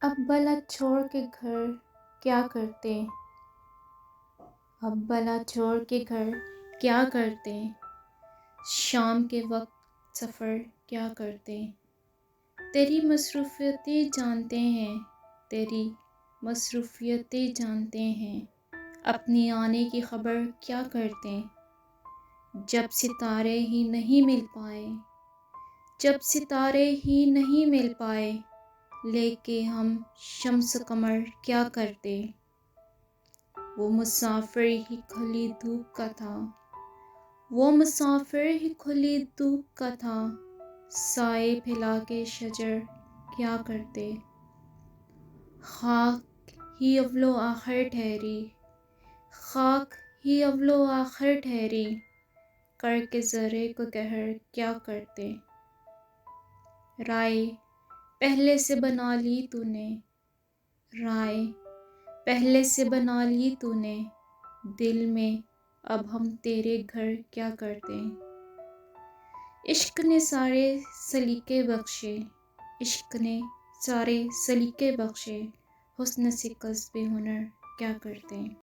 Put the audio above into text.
اب بلا چھوڑ کے گھر کیا کرتے، اب بلا چھوڑ کے گھر کیا کرتے، شام کے وقت سفر کیا کرتے، تیری مصروفیتیں جانتے ہیں، تیری مصروفیتیں جانتے ہیں، اپنی آنے کی خبر کیا کرتے، جب ستارے ہی نہیں مل پائے، جب ستارے ہی نہیں مل پائے، لے کے ہم شمس قمر کیا کرتے، وہ مسافر ہی کھلی دھوپ کا تھا، وہ مسافر ہی کھلی دھوپ کا تھا، سائے پھیلا کے شجر کیا کرتے، خاک ہی اول و آخر ٹھہری، خاک ہی اول و آخر ٹھہری، کر کے ذرے کو گہر کیا کرتے، رائے پہلے سے بنا لی تو نے، رائے پہلے سے بنا لی تو نے، دل میں اب ہم تیرے گھر کیا کرتے، عشق نے سارے سلیقے بخشے، عشق نے سارے سلیقے بخشے، حسن سے کسب ہنر کیا کرتے۔